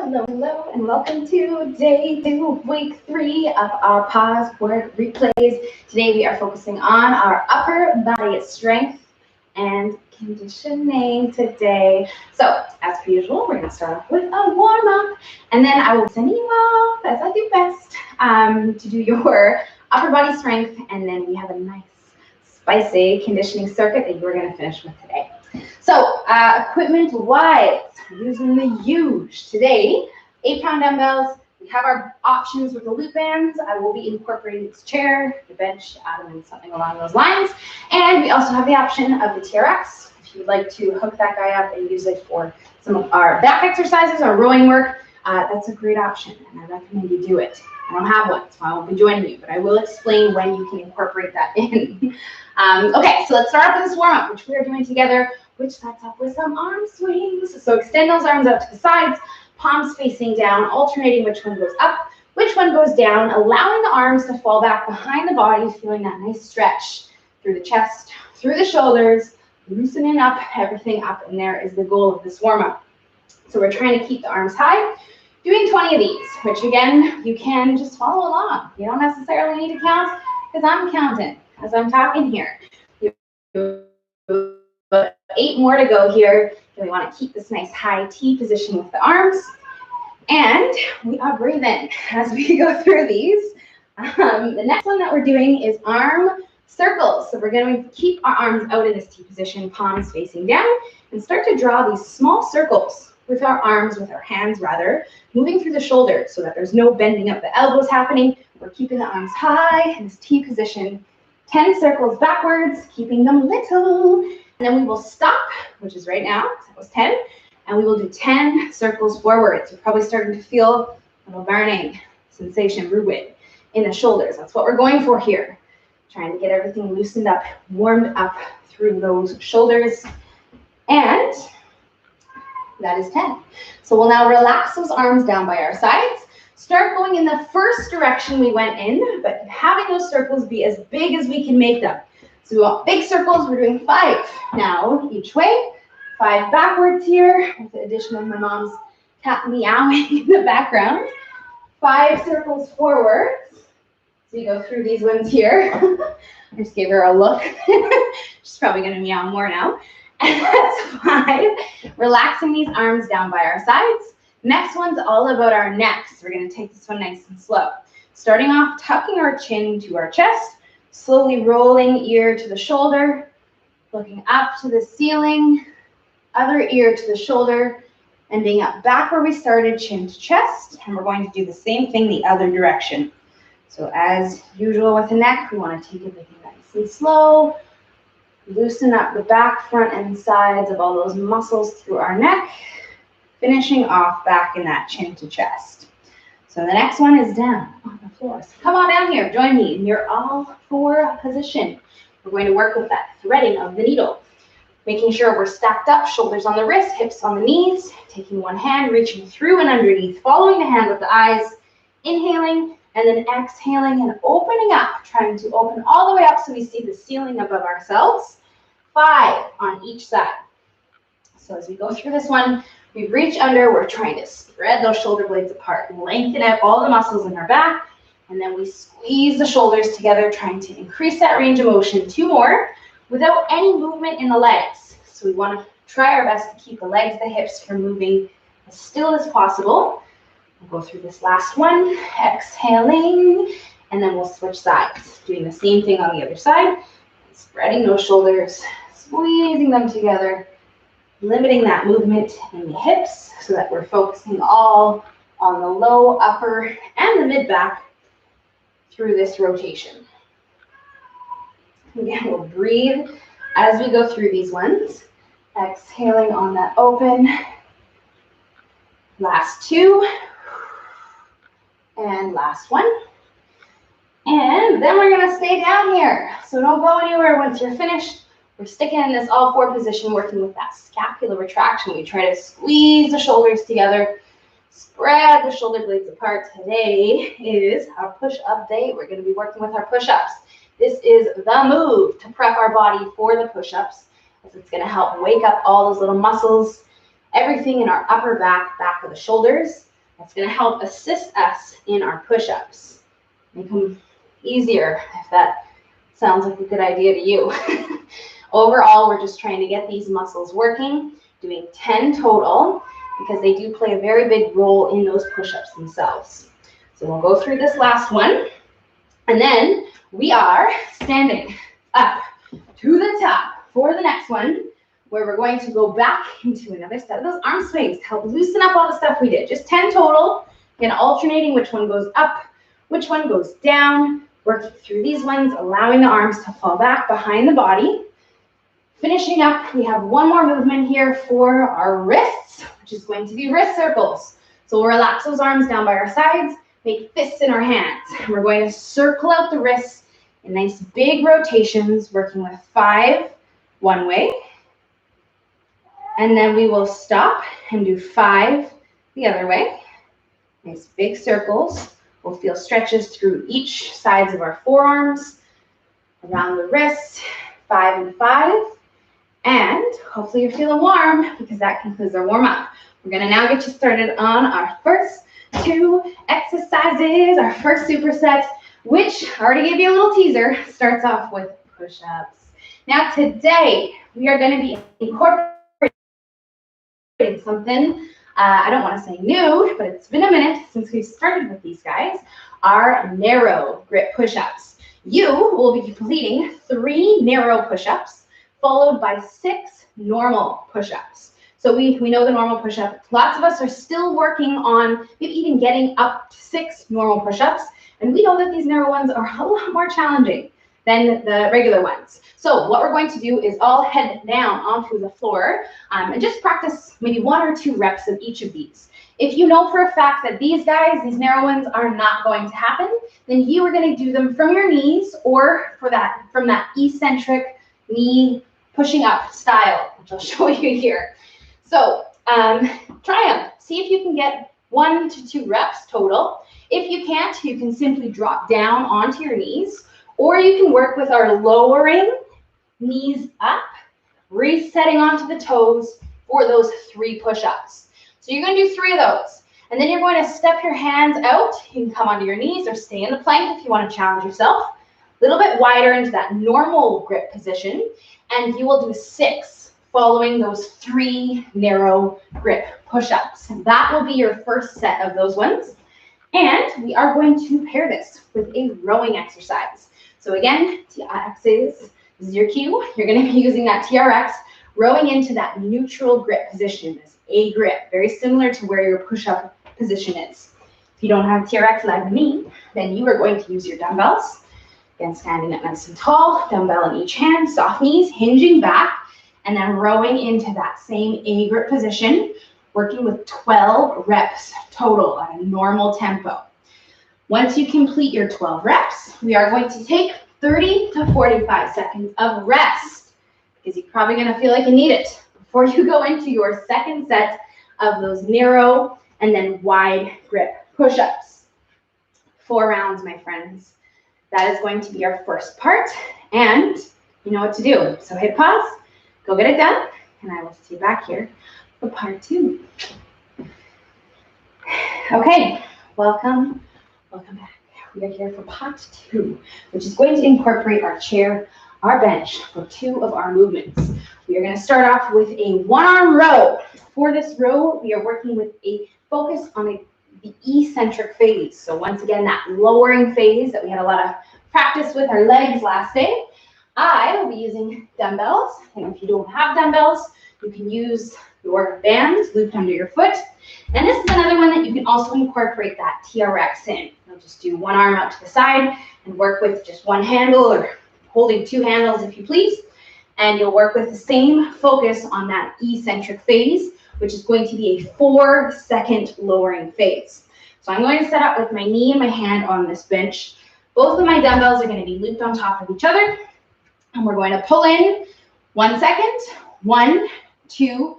Hello, hello, and welcome to day 2 of week 3 of our pause work replays. Today we are focusing on our upper body strength and conditioning today. So, as per usual, we're going to start off with a warm-up, and then I will send you off, as I do best, to do your upper body strength, and then we have a nice, spicy conditioning circuit that you're going to finish with today. So, equipment-wise, using the huge today, 8-pound dumbbells. We have our options with the loop bands. I will be incorporating this chair, the bench, and something along those lines. And we also have the option of the Trx. If you'd like to hook that guy up and use it for some of our back exercises or rowing work, that's a great option, and I recommend you do it. I don't have one, so I won't be joining you, but I will explain when you can incorporate that in. Okay, so let's start off with this warm-up, which we are doing together, which starts off with some arm swings. So extend those arms out to the sides, palms facing down, alternating which one goes up, which one goes down, allowing the arms to fall back behind the body, feeling that nice stretch through the chest, through the shoulders, loosening up, everything up, and there is the goal of this warm-up. So we're trying to keep the arms high, doing 20 of these, which again, you can just follow along. You don't necessarily need to count, because I'm counting as I'm talking here. 8 more to go here. And we want to keep this nice high T position with the arms. And we are breathing as we go through these. The next one that we're doing is arm circles. So we're going to keep our arms out in this T position, palms facing down, and start to draw these small circles with our arms, with our hands rather, moving through the shoulders so that there's no bending of the elbows happening. We're keeping the arms high in this T position. 10 circles backwards, keeping them little. And then we will stop, which is right now, that was 10, and we will do 10 circles forwards. You're probably starting to feel a little burning sensation, ruid, in the shoulders. That's what we're going for here. Trying to get everything loosened up, warmed up through those shoulders. And that is 10. So we'll now relax those arms down by our sides. Start going in the first direction we went in, but having those circles be as big as we can make them. So we want big circles. We're doing 5 now each way. 5 backwards here, with the addition of my mom's cat meowing in the background. 5 circles forwards. So you go through these ones here. I just gave her a look. She's probably going to meow more now. And that's 5. Relaxing these arms down by our sides. Next one's all about our necks. We're going to take this one nice and slow. Starting off, tucking our chin to our chest. Slowly rolling ear to the shoulder, looking up to the ceiling, other ear to the shoulder, ending up back where we started, chin to chest, and we're going to do the same thing the other direction. So as usual with the neck, we want to take everything nice and slow, loosen up the back, front, and sides of all those muscles through our neck, finishing off back in that chin to chest. So the next one is down on the floor. So come on down here, join me in your all 4 position. We're going to work with that threading of the needle, making sure we're stacked up, shoulders on the wrist, hips on the knees, taking one hand, reaching through and underneath, following the hand with the eyes, inhaling, and then exhaling and opening up, trying to open all the way up so we see the ceiling above ourselves. 5 on each side. So as we go through this one, we reach under, we're trying to spread those shoulder blades apart, lengthen out all the muscles in our back, and then we squeeze the shoulders together, trying to increase that range of motion. 2 more, without any movement in the legs. So we want to try our best to keep the legs, the hips from moving as still as possible. We'll go through this last one, exhaling, and then we'll switch sides, doing the same thing on the other side, spreading those shoulders, squeezing them together, limiting that movement in the hips so that we're focusing all on the low, upper, and the mid-back through this rotation. Again, we'll breathe as we go through these ones. Exhaling on that open. Last 2. And last one. And then we're going to stay down here. So don't go anywhere once you're finished. We're sticking in this all 4 position, working with that scapular retraction. We try to squeeze the shoulders together, spread the shoulder blades apart. Today is our push-up day. We're going to be working with our push-ups. This is the move to prep our body for the push-ups, as it's going to help wake up all those little muscles, everything in our upper back, back of the shoulders. That's going to help assist us in our push-ups. Make them easier if that sounds like a good idea to you. Overall, we're just trying to get these muscles working, doing 10 total, because they do play a very big role in those push-ups themselves. So we'll go through this last one, and then we are standing up to the top for the next one, where we're going to go back into another set of those arm swings to help loosen up all the stuff we did. Just 10 total, again, alternating which one goes up, which one goes down, working through these ones, allowing the arms to fall back behind the body. Finishing up, we have one more movement here for our wrists, which is going to be wrist circles. So we'll relax those arms down by our sides, make fists in our hands. And we're going to circle out the wrists in nice big rotations, working with 5 one way. And then we will stop and do 5 the other way. Nice big circles. We'll feel stretches through each sides of our forearms, around the wrists, 5 and 5. And hopefully you're feeling warm, because that concludes our warm-up. We're going to now get you started on our first 2 exercises, our first superset, which I already gave you a little teaser, starts off with push-ups. Now today, we are going to be incorporating something, I don't want to say new, but it's been a minute since we've started with these guys, our narrow grip push-ups. You will be completing 3 narrow push-ups, followed by 6 normal push-ups. So we know the normal push-up. Lots of us are still working on maybe even getting up to 6 normal push-ups, and we know that these narrow ones are a lot more challenging than the regular ones. So what we're going to do is all head down onto the floor and just practice maybe 1 or 2 reps of each of these. If you know for a fact that these guys, these narrow ones, are not going to happen, then you are going to do them from your knees or from that eccentric knee pushing up style, which I'll show you here. So try them. See if you can get 1 to 2 reps total. If you can't, you can simply drop down onto your knees, or you can work with our lowering knees up, resetting onto the toes for those 3 push-ups. So you're going to do 3 of those. And then you're going to step your hands out. You can come onto your knees or stay in the plank if you want to challenge yourself. A little bit wider into that normal grip position. And you will do 6 following those 3 narrow grip push-ups. That will be your first set of those ones. And we are going to pair this with a rowing exercise. So again, TRX is your cue. You're going to be using that TRX, rowing into that neutral grip position, this A grip, very similar to where your push-up position is. If you don't have TRX like me, then you are going to use your dumbbells. Again, standing up nice and tall, dumbbell in each hand, soft knees, hinging back, and then rowing into that same A grip position, working with 12 reps total at a normal tempo. Once you complete your 12 reps, we are going to take 30 to 45 seconds of rest, because you're probably going to feel like you need it before you go into your second set of those narrow and then wide grip push-ups. 4 rounds, my friends. That is going to be our first part, and you know what to do. So hit pause, go get it done, and I will see you back here for part 2. Okay, welcome back. We are here for part 2, which is going to incorporate our chair, our bench, for 2 of our movements. We are going to start off with a 1-arm row. For this row, we are working with a focus on the eccentric phase. So once again, that lowering phase that we had a lot of practice with our legs last day. I will be using dumbbells, and if you don't have dumbbells, you can use your bands looped under your foot. And this is another one that you can also incorporate that TRX in. You'll just do 1 arm out to the side and work with just 1 handle, or holding 2 handles if you please. And you'll work with the same focus on that eccentric phase, which is going to be a 4-second lowering phase. So I'm going to set up with my knee and my hand on this bench. Both of my dumbbells are going to be looped on top of each other. And we're going to pull in 1 second, 1, 2,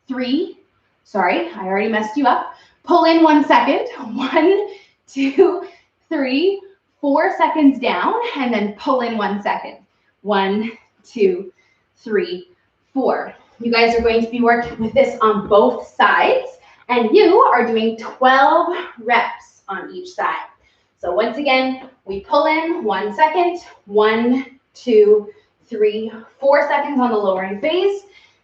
3. Sorry, I already messed you up. Pull in 1 second, 1, 2, 3, 4 seconds down, and then pull in 1 second. 1, 2, 3, 4. You guys are going to be working with this on both sides, And you are doing 12 reps on each side. So once again, we pull in 1 second, 1, 2, 3, 4 seconds on the lowering phase.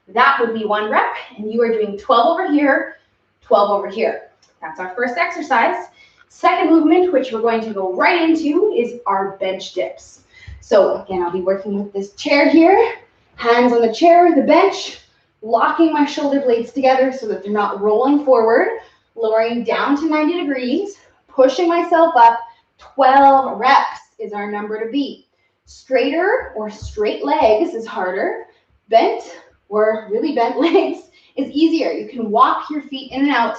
That would be 1 rep, and you are doing 12 over here, 12 over here. That's our first exercise. Second movement, which we're going to go right into, is our bench dips. So again, I'll be working with this chair here, hands on the chair, the bench, locking my shoulder blades together so that they're not rolling forward, lowering down to 90 degrees, pushing myself up. 12 reps is our number to beat. Straighter or straight legs is harder. Bent or really bent legs is easier. You can walk your feet in and out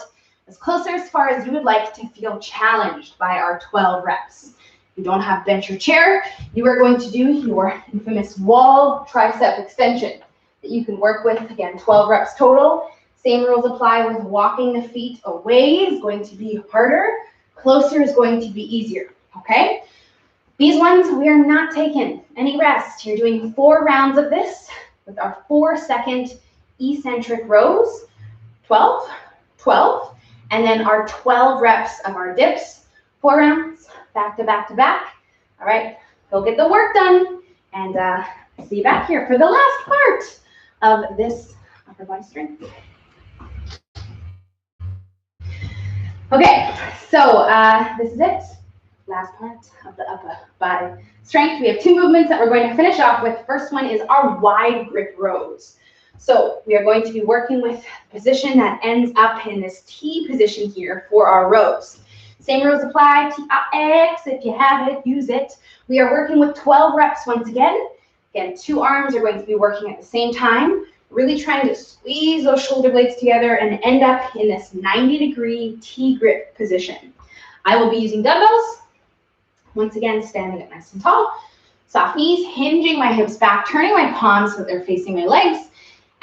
as closer as far as you would like to feel challenged by our 12 reps. If you don't have bench or chair, you are going to do your infamous wall tricep extension that you can work with. Again, 12 reps total. Same rules apply with walking the feet away is going to be harder. Closer is going to be easier, okay? These ones, we are not taking any rest. You're doing 4 rounds of this with our 4-second eccentric rows, 12, 12, and then our 12 reps of our dips, 4 rounds, back to back to back. All right, go get the work done, and see you back here for the last part of this upper body strength. Okay, so this is it. Last part of the upper body strength. We have 2 movements that we're going to finish off with. First one is our wide grip rows. So we are going to be working with a position that ends up in this T position here for our rows. Same rules apply, TRX, if you have it, use it. We are working with 12 reps once again. Again, 2 arms are going to be working at the same time, really trying to squeeze those shoulder blades together and end up in this 90-degree T grip position. I will be using dumbbells. Once again, standing up nice and tall. Soft knees, hinging my hips back, turning my palms so that they're facing my legs,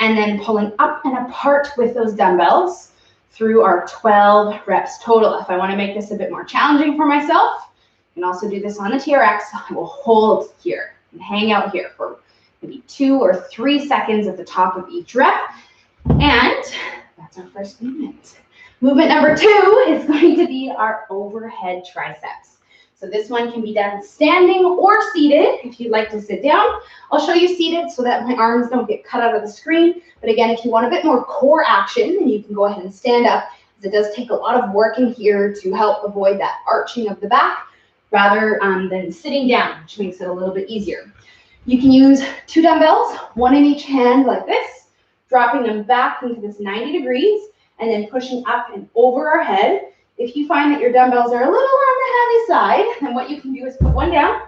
and then pulling up and apart with those dumbbells through our 12 reps total. If I want to make this a bit more challenging for myself, I can also do this on the TRX. I will hold here and hang out here for maybe 2 or 3 seconds at the top of each rep. And that's our first movement. Movement number 2 is going to be our overhead triceps. So this one can be done standing or seated. If you'd like to sit down, I'll show you seated so that my arms don't get cut out of the screen. But again, if you want a bit more core action, then you can go ahead and stand up, as it does take a lot of work in here to help avoid that arching of the back rather than sitting down, which makes it a little bit easier. You can use 2 dumbbells, 1 in each hand like this, dropping them back into this 90 degrees, and then pushing up and over our head. If you find that your dumbbells are a little on the heavy side, then what you can do is put one down,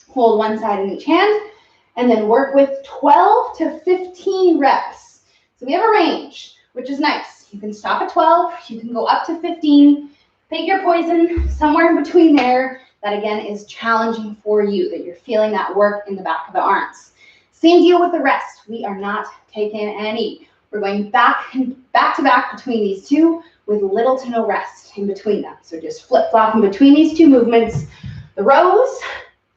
hold one side in each hand, and then work with 12 to 15 reps. So we have a range, which is nice. You can stop at 12, you can go up to 15. Pick your poison, somewhere in between there. That again is challenging for you, that you're feeling that work in the back of the arms. Same deal with the rest. We are not taking any. We're going back to back between these 2 with little to no rest in between them. So just flip-flopping between these 2 movements. The rows,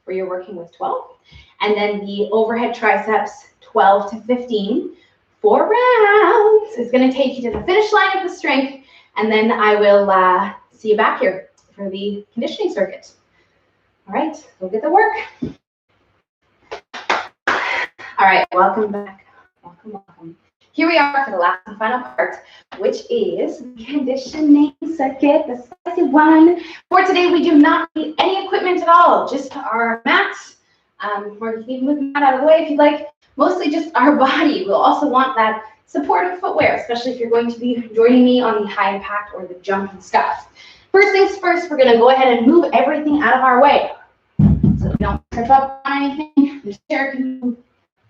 where you're working with 12, and then the overhead triceps, 12 to 15. 4 rounds. It's going to take you to the finish line of the strength, and then I will see you back here for the conditioning circuit. All right, go get the work. All right, welcome back. Welcome. Here we are for the last and final part, which is the conditioning circuit, the spicy one. For today, we do not need any equipment at all, just our mats. Or you can move the mat out of the way if you'd like. Mostly just our body. We'll also want that supportive footwear, especially if you're going to be joining me on the high impact or the jumping stuff. First things first, we're going to go ahead and move everything out of our way. So we don't trip up on anything. The chair can move,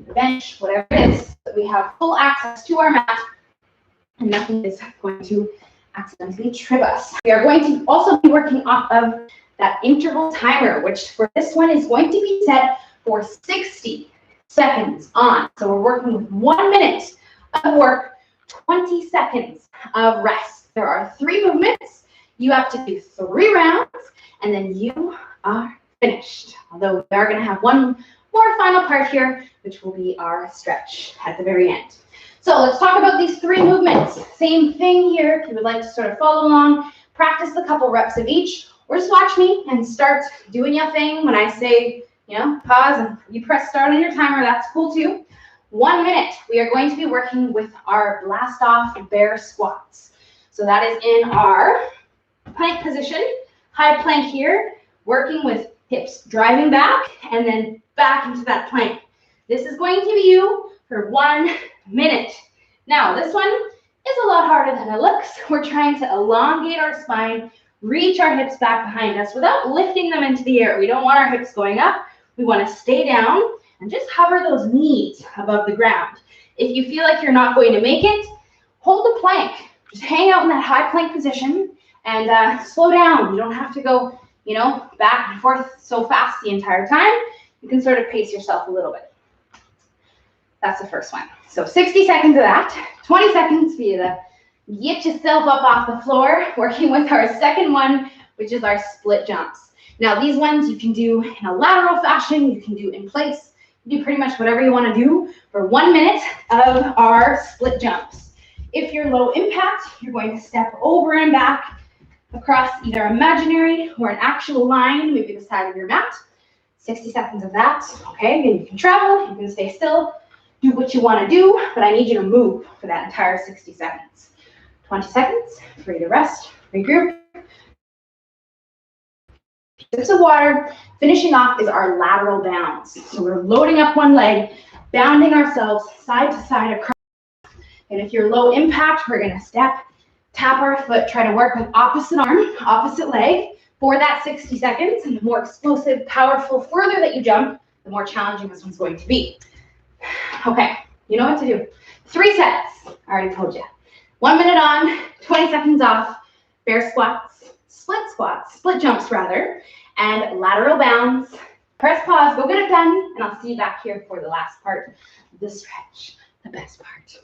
the bench, whatever it is. We have full access to our mat, and nothing is going to accidentally trip us. We are going to also be working off of that interval timer, which for this one is going to be set for 60 seconds on. So we're working with 1 minute of work, 20 seconds of rest. There are 3 movements. You have to do 3 rounds, and then you are finished. Although we are going to have one more final part here, which will be our stretch at the very end. So let's talk about these 3 movements. Same thing here. If you would like to sort of follow along, practice a couple reps of each, or just watch me and start doing your thing. When I say, pause and you press start on your timer, that's cool too. 1 minute, we are going to be working with our blast off bear squats. So that is in our plank position, high plank here, working with hips driving back and then back into that plank. This is going to be you for 1 minute. Now, this one is a lot harder than it looks. We're trying to elongate our spine, reach our hips back behind us without lifting them into the air. We don't want our hips going up. We want to stay down and just hover those knees above the ground. If you feel like you're not going to make it, hold the plank. Just hang out in that high plank position and slow down. You don't have to go, back and forth so fast the entire time. You can sort of pace yourself a little bit. That's the first one. So 60 seconds of that. 20 seconds for you to get yourself up off the floor, working with our second one, which is our split jumps. Now, these ones you can do in a lateral fashion. You can do in place. You do pretty much whatever you want to do for 1 minute of our split jumps. If you're low impact, you're going to step over and back across either imaginary or an actual line, maybe the side of your mat. 60 seconds of that. Okay, then you can travel, you can stay still, do what you want to do, but I need you to move for that entire 60 seconds. 20 seconds for you to rest, regroup. Sips of water. Finishing off is our lateral bounce. So we're loading up one leg, bounding ourselves side to side across. And if you're low impact, we're going to step, tap our foot, try to work with opposite arm, opposite leg for that 60 seconds. And the more explosive, powerful, further that you jump, the more challenging this one's going to be. Okay, you know what to do. 3 sets. I already told you. 1 minute on, 20 seconds off, bear squats, split jumps rather, and lateral bounds. Press pause, go get it done, and I'll see you back here for the last part of the stretch, the best part.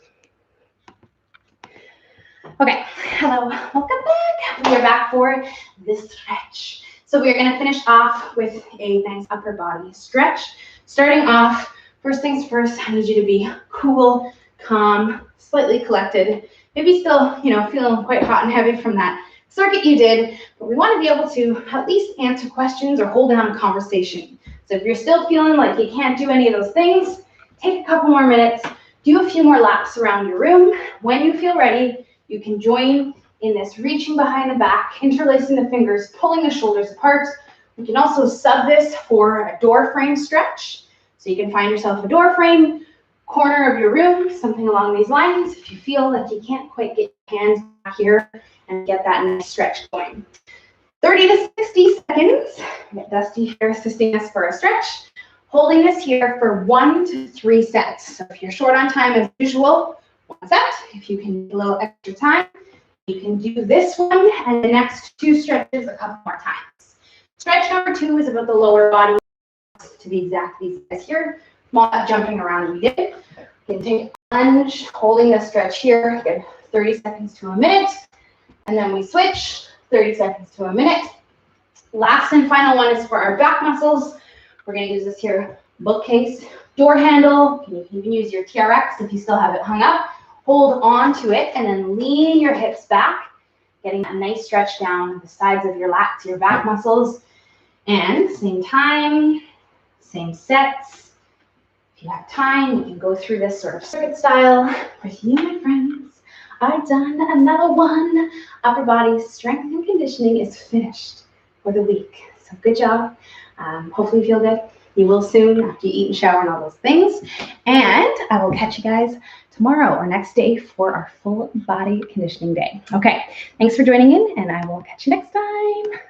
Okay, hello, welcome back. We are back for this stretch. So we're going to finish off with a nice upper body stretch. Starting off, first things first, I need you to be cool, calm, slightly collected. Maybe still, feeling quite hot and heavy from that circuit you did, but we want to be able to at least answer questions or hold down a conversation. So if you're still feeling like you can't do any of those things, take a couple more minutes, do a few more laps around your room. When you feel ready, you can join in this reaching behind the back, interlacing the fingers, pulling the shoulders apart. We can also sub this for a door frame stretch. So you can find yourself a door frame, corner of your room, something along these lines. If you feel like you can't quite get your hands back here and get that nice stretch going. 30 to 60 seconds. Get Dusty here assisting us for a stretch. Holding this here for 1 to 3 sets. So if you're short on time as usual, 1 set. If you can need a little extra time, you can do this one and the next 2 stretches a couple more times. Stretch number 2 is about the lower body. To be exact, these guys here. Small jumping around we did. You can take a lunge, holding the stretch here. Again, 30 seconds to a minute. And then we switch, 30 seconds to a minute. Last and final one is for our back muscles. We're going to use this here bookcase, door handle. You can even use your Trx if you still have it hung up. Hold on to it and then lean your hips back, getting a nice stretch down the sides of your lats, your back muscles. And same time, same sets. If you have time, you can go through this sort of circuit style with you, my friends. I've done another one. Upper body strength and conditioning is finished for the week. So good job. Hopefully you feel good. You will soon after you eat and shower and all those things. And I will catch you guys tomorrow or next day for our full body conditioning day. Okay, thanks for joining in and I will catch you next time.